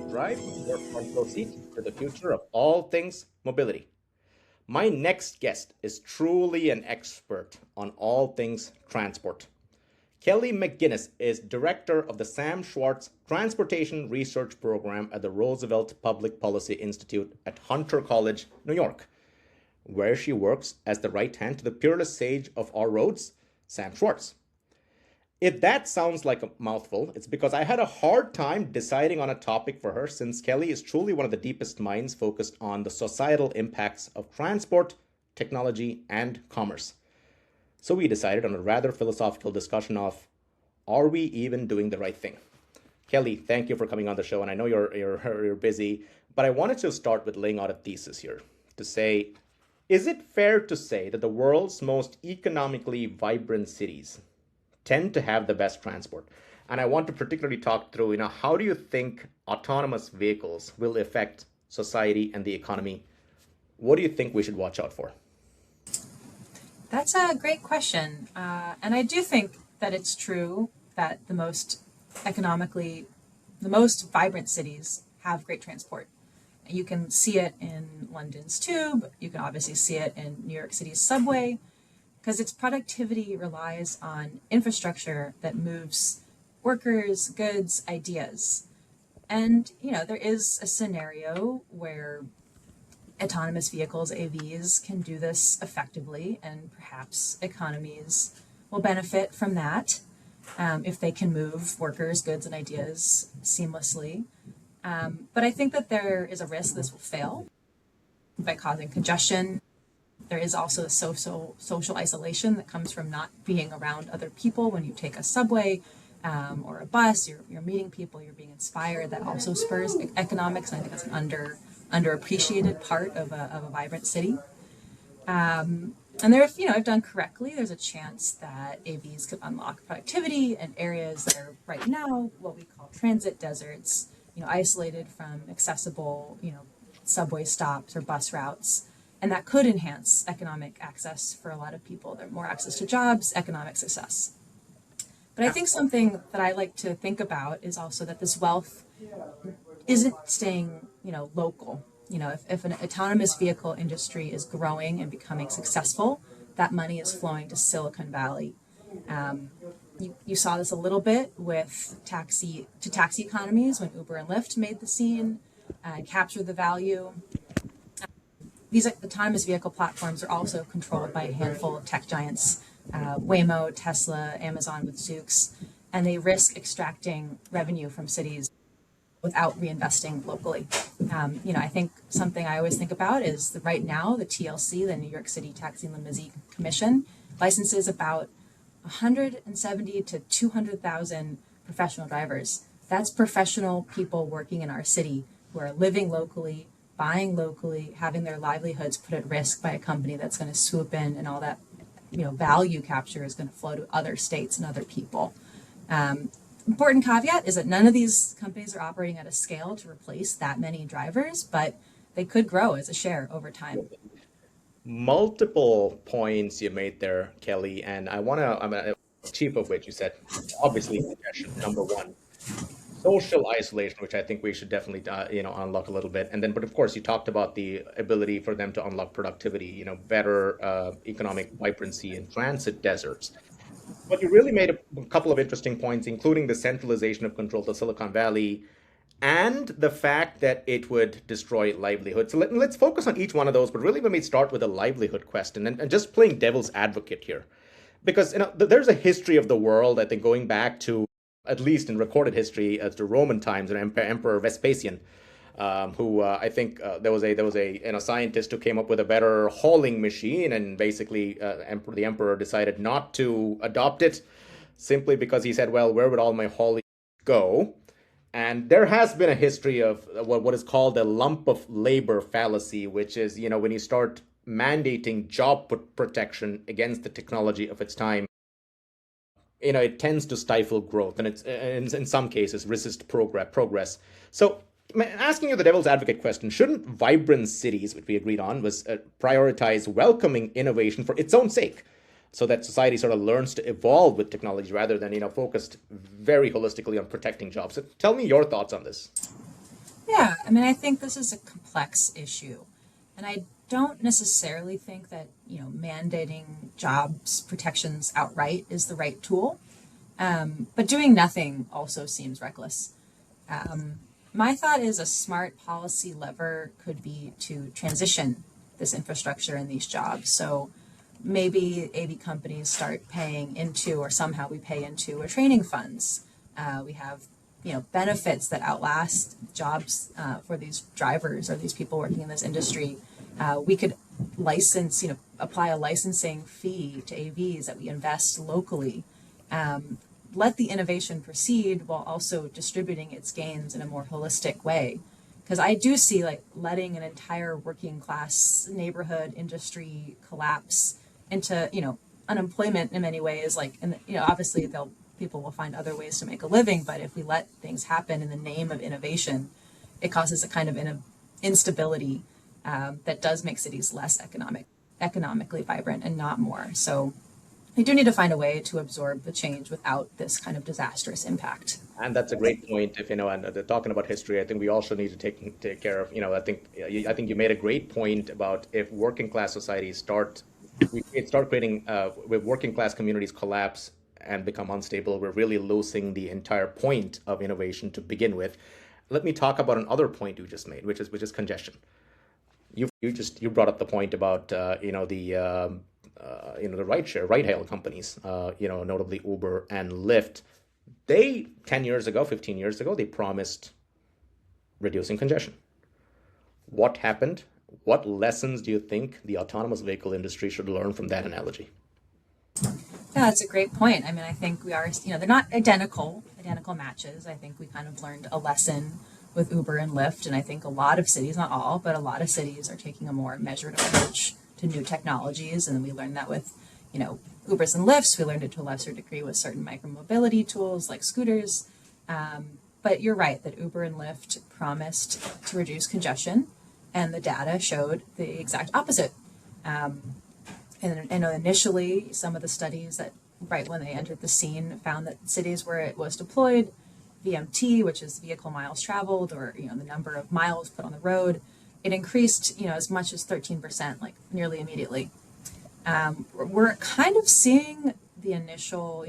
drive your front row seat to the future of all things mobility. My next guest is truly an expert on all things transport. Kelly McGuinness is director of the Sam Schwartz Transportation Research Program at the Roosevelt Public Policy Institute at Hunter College, New York, where she works as the right hand to the peerless sage of our roads, Sam Schwartz. If that sounds like a mouthful, it's because I had a hard time deciding on a topic for her, since Kelly is truly one of the deepest minds focused on the societal impacts of transport, technology, and commerce. So we decided on a rather philosophical discussion of, are we even doing the right thing? Kelly, thank you for coming on the show, and I know you're busy, but I wanted to start with laying out a thesis here to say, is it fair to say that the world's most economically vibrant cities tend to have the best transport? And I want to particularly talk through, how do you think autonomous vehicles will affect society and the economy? What do you think we should watch out for? That's a great question. And I do think that it's true that the most vibrant cities have great transport. You can see it in London's tube. You can obviously see it in New York City's subway, because its productivity relies on infrastructure that moves workers, goods, ideas. And, there is a scenario where autonomous vehicles, AVs, can do this effectively, and perhaps economies will benefit from that if they can move workers, goods, and ideas seamlessly. But I think that there is a risk this will fail by causing congestion. There is also a social isolation that comes from not being around other people when you take a subway or a bus. You're meeting people, you're being inspired. That also spurs economics, and I think that's an underappreciated part of a vibrant city. And there, if done correctly, there's a chance that AVs could unlock productivity in areas that are right now what we call transit deserts, isolated from accessible, subway stops or bus routes. And that could enhance economic access for a lot of people. There are more access to jobs, economic success. But I think something that I like to think about is also that this wealth isn't staying, local. If an autonomous vehicle industry is growing and becoming successful, that money is flowing to Silicon Valley. You saw this a little bit with taxi economies when Uber and Lyft made the scene and captured the value. These autonomous vehicle platforms are also controlled by a handful of tech giants, Waymo, Tesla, Amazon with Zoox, and they risk extracting revenue from cities without reinvesting locally. I think something I always think about is that right now the TLC, the New York City Taxi and Limousine Commission, licenses about 170 to 200,000 professional drivers. That's professional people working in our city who are living locally, buying locally, having their livelihoods put at risk by a company that's going to swoop in, and all that value capture is going to flow to other states and other people. Important caveat is that none of these companies are operating at a scale to replace that many drivers, but they could grow as a share over time. Multiple points you made there, Kelly, and chief of which you said, obviously, congestion, number one. Social isolation, which I think we should definitely, unlock a little bit. And then, but of course, you talked about the ability for them to unlock productivity, better economic vibrancy in transit deserts. But you really made a couple of interesting points, including the centralization of control to Silicon Valley and the fact that it would destroy livelihood. So let's focus on each one of those, but really let me start with the livelihood question and just playing devil's advocate here. Because there's a history of the world, I think, going back to, at least in recorded history, as the Roman times, and Emperor Vespasian, who I think there was a scientist who came up with a better hauling machine, and basically the emperor decided not to adopt it simply because he said, well, where would all my hauling go? And there has been a history of what is called a lump of labor fallacy, which is, when you start mandating job protection against the technology of its time, it tends to stifle growth, and it's in some cases resist progress. So asking you the devil's advocate question, shouldn't vibrant cities, which we agreed on, was prioritize welcoming innovation for its own sake, so that society sort of learns to evolve with technology rather than, focused very holistically on protecting jobs? So tell me your thoughts on this. Yeah, I mean, I think this is a complex issue, and I don't necessarily think that mandating jobs protections outright is the right tool. But doing nothing also seems reckless. My thought is a smart policy lever could be to transition this infrastructure and these jobs. So maybe AV companies start paying into, or somehow we pay into, a training funds. We have benefits that outlast jobs for these drivers or these people working in this industry. We could license, apply a licensing fee to AVs that we invest locally. Let the innovation proceed while also distributing its gains in a more holistic way. Because I do see like letting an entire working class neighborhood industry collapse into, unemployment in many ways. Like, and obviously people will find other ways to make a living, but if we let things happen in the name of innovation, it causes a kind of instability that does make cities less economically vibrant and not more. So we do need to find a way to absorb the change without this kind of disastrous impact. And that's a great point. If and talking about history, I think we also need to take care of. I think you made a great point about if working class societies start creating, with working class communities collapse and become unstable, we're really losing the entire point of innovation to begin with. Let me talk about another point you just made, which is congestion. You brought up the point about the ride hail companies, notably Uber and Lyft. They 10 years ago, 15 years ago, they promised reducing congestion. What happened? What lessons do you think the autonomous vehicle industry should learn from that analogy? Yeah, that's a great point. I mean, I think we are, they're not identical matches. I think we kind of learned a lesson with Uber and Lyft, and I think a lot of cities, not all, but a lot of cities are taking a more measured approach to new technologies, and we learned that with, Ubers and Lyfts. We learned it to a lesser degree with certain micromobility tools like scooters. But you're right that Uber and Lyft promised to reduce congestion, and the data showed the exact opposite. And initially, some of the studies that right when they entered the scene found that cities where it was deployed, VMT, which is vehicle miles traveled, or the number of miles put on the road, it increased as much as 13%, like nearly immediately. We're kind of seeing the initial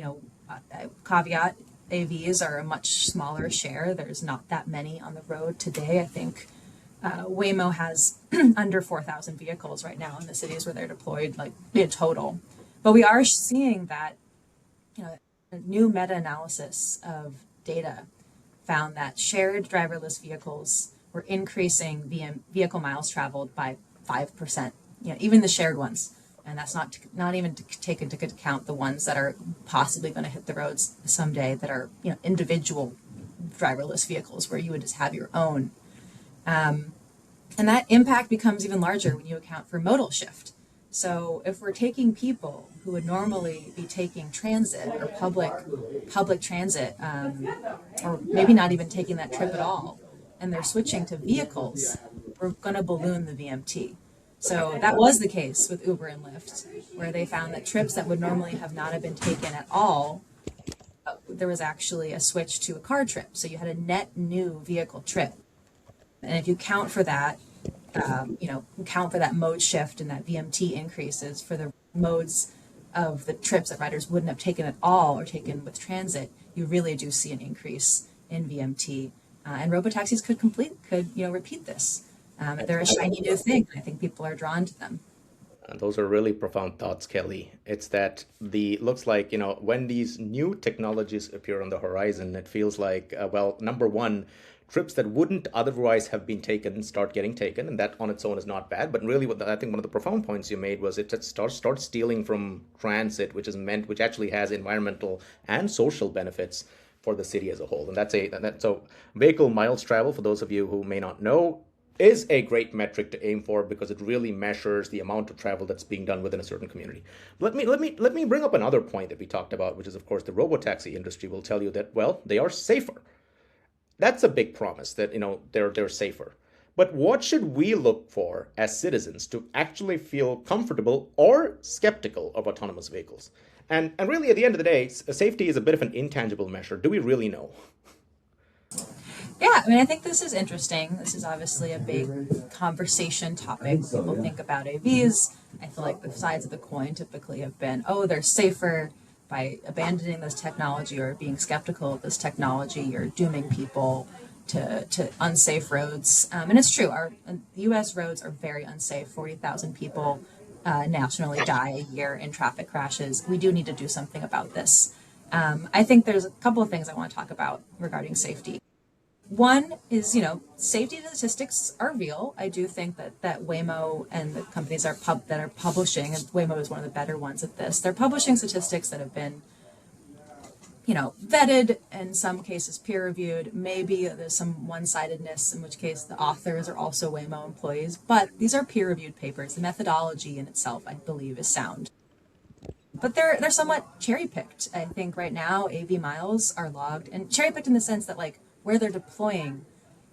caveat. AVs are a much smaller share. There's not that many on the road today. I think Waymo has under 4,000 vehicles right now in the cities where they're deployed, like in total. But we are seeing that a new meta-analysis of data found that shared driverless vehicles were increasing vehicle miles traveled by 5%. Even the shared ones, and that's not even to take into account the ones that are possibly going to hit the roads someday that are individual driverless vehicles where you would just have your own. And that impact becomes even larger when you account for modal shift. So if we're taking people who would normally be taking transit or public transit, or maybe not even taking that trip at all, and they're switching to vehicles, we're going to balloon the VMT. So that was the case with Uber and Lyft, where they found that trips that would normally have not have been taken at all, there was actually a switch to a car trip. So you had a net new vehicle trip. And if you count for that, mode shift and that VMT increases for the modes of the trips that riders wouldn't have taken at all or taken with transit, you really do see an increase in VMT. And robotaxis could repeat this. They're a shiny new thing. I think people are drawn to them. And those are really profound thoughts, Kelly. It's that looks like, when these new technologies appear on the horizon, it feels like, number one, trips that wouldn't otherwise have been taken start getting taken, and that on its own is not bad. But really, I think one of the profound points you made was it starts stealing from transit, which actually has environmental and social benefits for the city as a whole. And so vehicle miles travel, for those of you who may not know, is a great metric to aim for because it really measures the amount of travel that's being done within a certain community. Let me bring up another point that we talked about, which is, of course, the robotaxi industry will tell you that, they are safer. That's a big promise that, they're safer. But what should we look for as citizens to actually feel comfortable or skeptical of autonomous vehicles? And really, at the end of the day, safety is a bit of an intangible measure. Do we really know? Yeah, Yeah, I mean, I think this is interesting. This is obviously a big conversation topic. People think about AVs. I feel like the sides of the coin typically have been, oh, they're safer. By abandoning this technology or being skeptical of this technology, you're dooming people to unsafe roads. And it's true, our U.S. roads are very unsafe. 40,000 people nationally die a year in traffic crashes. We do need to do something about this. I think there's a couple of things I want to talk about regarding safety. One is, safety statistics are real. I do think that Waymo and the companies that are publishing, and Waymo is one of the better ones at this, they're publishing statistics that have been, vetted, in some cases peer reviewed. Maybe there's some one-sidedness, in which case the authors are also Waymo employees, but these are peer reviewed papers. The methodology in itself, I believe, is sound. But they're somewhat cherry picked. I think right now AV miles are logged, and cherry picked in the sense that where they're deploying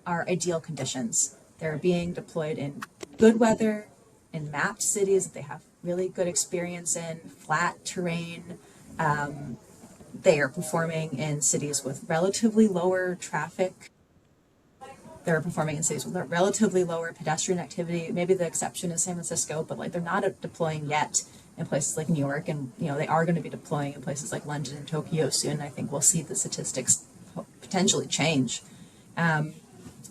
are ideal conditions. They're being deployed in good weather, in mapped cities that they have really good experience in, flat terrain. They are performing in cities with relatively lower traffic. They're performing in cities with relatively lower pedestrian activity. Maybe the exception is San Francisco, but they're not deploying yet in places like New York, and they are going to be deploying in places like London and Tokyo soon. I think we'll see the statistics potentially change. But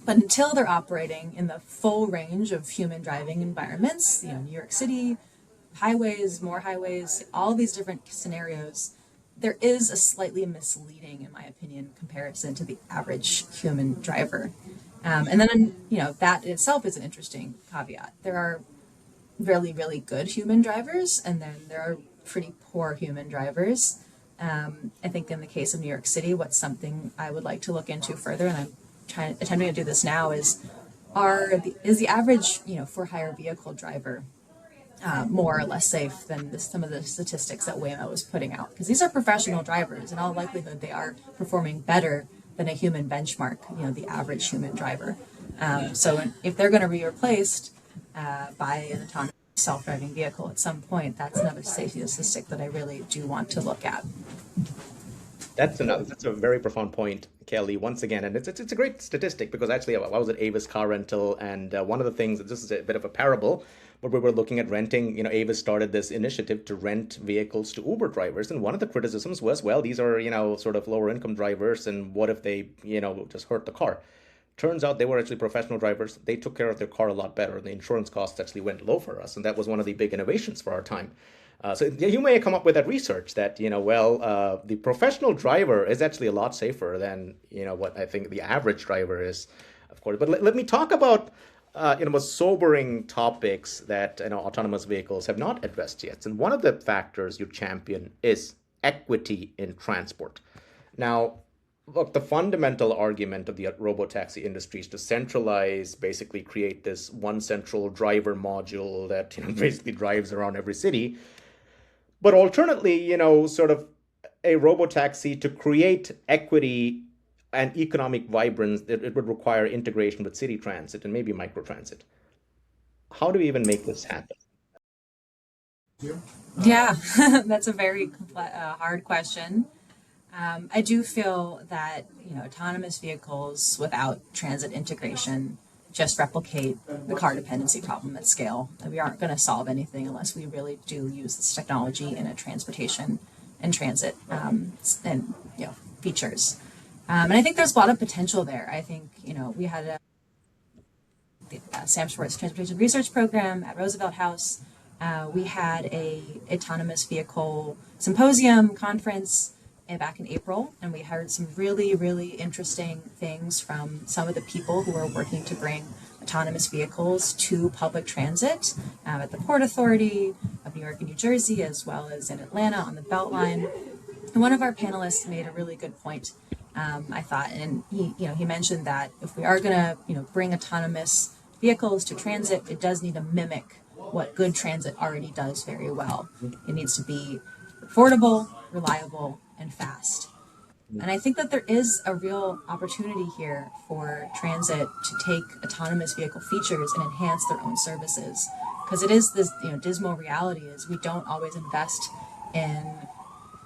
until they're operating in the full range of human driving environments, New York City, highways, more highways, all these different scenarios, there is a slightly misleading, in my opinion, comparison to the average human driver. And then, that in itself is an interesting caveat. There are really, really good human drivers, and then there are pretty poor human drivers. I think in the case of New York City, what's something I would like to look into further, and I'm attempting to do this now, is the average, for hire vehicle driver more or less safe than some of the statistics that Waymo is putting out? Because these are professional drivers. In all likelihood, they are performing better than a human benchmark, the average human driver. So if they're going to be replaced by an autonomous self-driving vehicle at some point, that's another safety statistic that I really do want to look at. That's a very profound point, Kelly, once again. And it's a great statistic, because actually I was at Avis Car Rental, and one of the things, this is a bit of a parable, but we were looking at renting, Avis started this initiative to rent vehicles to Uber drivers. And one of the criticisms was, well, these are, sort of lower income drivers, and what if they, just hurt the car? Turns out they were actually professional drivers. They took care of their car a lot better. The insurance costs actually went low for us. And that was one of the big innovations for our time. So you may come up with that research that, the professional driver is actually a lot safer than, what I think the average driver is, of course. But let me talk about, more sobering topics that, autonomous vehicles have not addressed yet. And one of the factors you champion is equity in transport. Now, look, the fundamental argument of the robotaxi industry is to centralize, basically create this one central driver module that basically drives around every city. But alternately, sort of a robotaxi, to create equity and economic vibrance, it would require integration with city transit and maybe microtransit. How do we even make this happen? Yeah, that's a very hard question. I do feel that autonomous vehicles without transit integration just replicate the car dependency problem at scale. And we aren't going to solve anything unless we really do use this technology in a transportation and transit and features. And I think there's a lot of potential there. I think we had the Sam Schwartz Transportation Research Program at Roosevelt House. We had a autonomous vehicle symposium conference back in April, and we heard some really, really interesting things from some of the people who are working to bring autonomous vehicles to public transit at the Port Authority of New York and New Jersey, as well as in Atlanta on the Beltline. And one of our panelists made a really good point, I thought, and he mentioned that if we are going to bring autonomous vehicles to transit, it does need to mimic what good transit already does very well. It needs to be affordable, reliable, and fast. And I think that there is a real opportunity here for transit to take autonomous vehicle features and enhance their own services. Because it is this dismal reality is we don't always invest in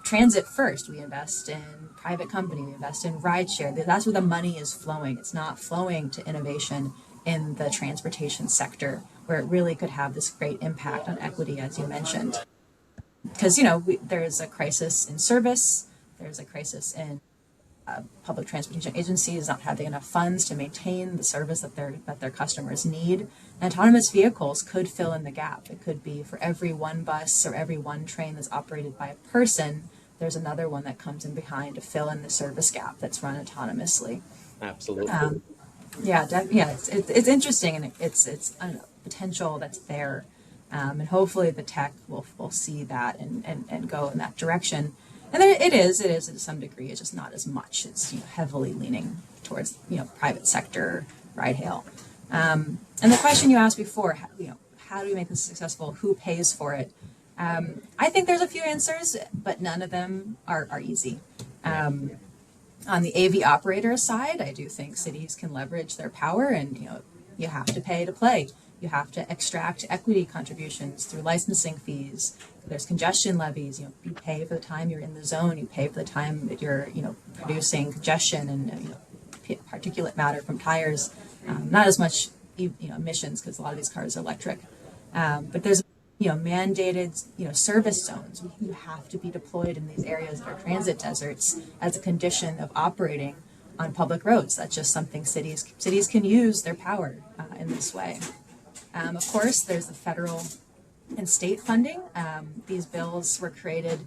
transit first. We invest in private company, we invest in rideshare. That's where the money is flowing. It's not flowing to innovation in the transportation sector, where it really could have this great impact on equity, as you mentioned. Because there's a crisis in service, there's a crisis in public transportation agencies not having enough funds to maintain the service that their customers need. And autonomous vehicles could fill in the gap. It could be for every one bus or every one train that's operated by a person, there's another one that comes in behind to fill in the service gap that's run autonomously. Absolutely. It's interesting, and it's I don't know, potential that's there, and hopefully the tech will see that and go in that direction. And then it is to some degree. It's just not as much. It's heavily leaning towards private sector ride hail. And the question you asked before, how do we make this successful? Who pays for it? I think there's a few answers, but none of them are easy. On the AV operator side, I do think cities can leverage their power, and you have to pay to play. You have to extract equity contributions through licensing fees. There's congestion levies. You pay for the time you're in the zone. You pay for the time that you're producing congestion and particulate matter from tires. Not as much emissions, because a lot of these cars are electric. But there's mandated service zones. You have to be deployed in these areas that are transit deserts as a condition of operating on public roads. That's just something cities can use their power in this way. Of course, there's the federal and state funding. These bills were created.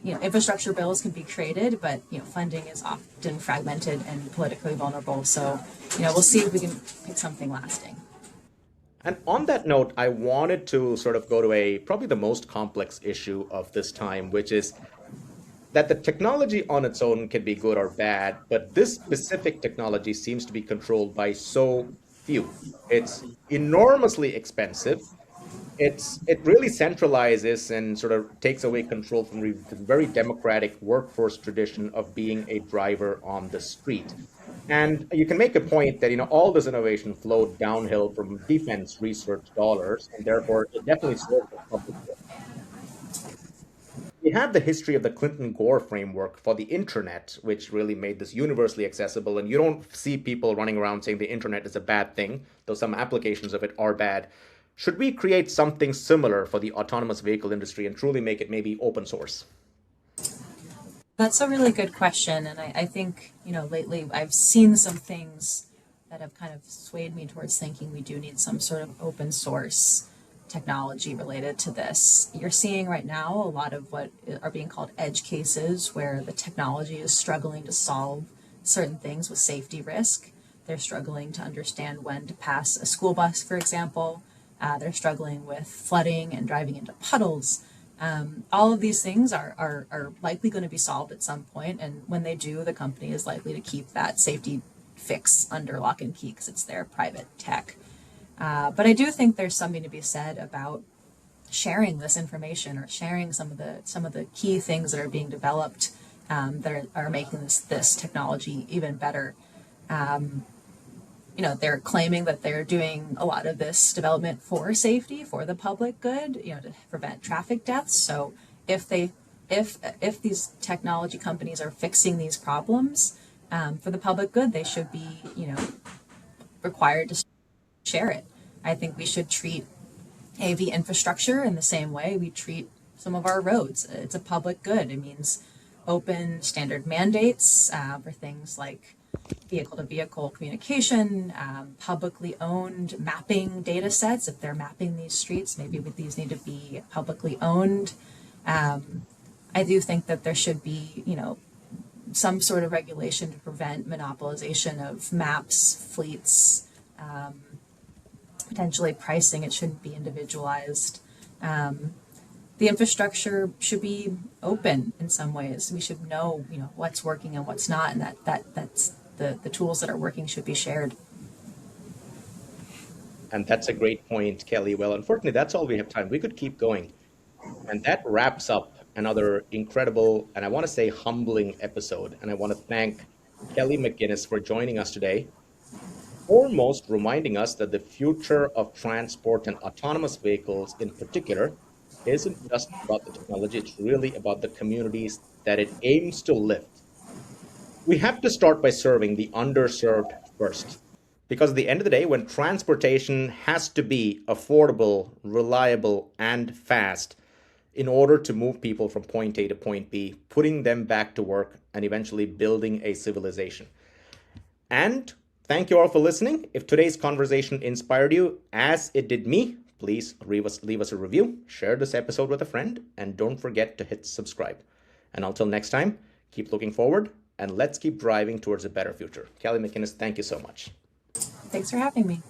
Infrastructure bills can be created, but funding is often fragmented and politically vulnerable. So we'll see if we can pick something lasting. And on that note, I wanted to sort of go to probably the most complex issue of this time, which is that the technology on its own can be good or bad, but this specific technology seems to be controlled by so few. It's enormously expensive. It really centralizes and sort of takes away control from the very democratic workforce tradition of being a driver on the street. And you can make a point that all this innovation flowed downhill from defense research dollars, and therefore it definitely served the public good. We have the history of the Clinton-Gore framework for the internet, which really made this universally accessible. And you don't see people running around saying the internet is a bad thing, though some applications of it are bad. Should we create something similar for the autonomous vehicle industry and truly make it maybe open source? That's a really good question. And I think, lately I've seen some things that have kind of swayed me towards thinking we do need some sort of open source technology related to this. You're seeing right now a lot of what are being called edge cases, where the technology is struggling to solve certain things with safety risk. They're struggling to understand when to pass a school bus, for example. They're struggling with flooding and driving into puddles. All of these things are likely going to be solved at some point, and when they do, the company is likely to keep that safety fix under lock and key because it's their private tech. But I do think there's something to be said about sharing this information, or sharing some of the key things that are being developed that are making this technology even better. They're claiming that they're doing a lot of this development for safety, for the public good, to prevent traffic deaths. So if these technology companies are fixing these problems for the public good, they should be, required to share it. I think we should treat AV infrastructure in the same way we treat some of our roads. It's a public good. It means open standard mandates for things like vehicle-to-vehicle communication, publicly owned mapping data sets. If they're mapping these streets, maybe these need to be publicly owned. I do think that there should be, some sort of regulation to prevent monopolization of maps, fleets, potentially pricing. It shouldn't be individualized. The infrastructure should be open in some ways. We should know, what's working and what's not, and that's the tools that are working should be shared. And that's a great point, Kelly. Well, unfortunately, that's all we have time. We could keep going. And that wraps up another incredible, and I want to say humbling episode. And I want to thank Kelly McGuinness for joining us today. Foremost, reminding us that the future of transport and autonomous vehicles in particular isn't just about the technology, it's really about the communities that it aims to lift. We have to start by serving the underserved first. Because at the end of the day, when transportation has to be affordable, reliable, and fast in order to move people from point A to point B, putting them back to work, and eventually building a civilization. And thank you all for listening. If today's conversation inspired you, as it did me, please leave us a review, share this episode with a friend, and don't forget to hit subscribe. And until next time, keep looking forward and let's keep driving towards a better future. Kelly McGuinness, thank you so much. Thanks for having me.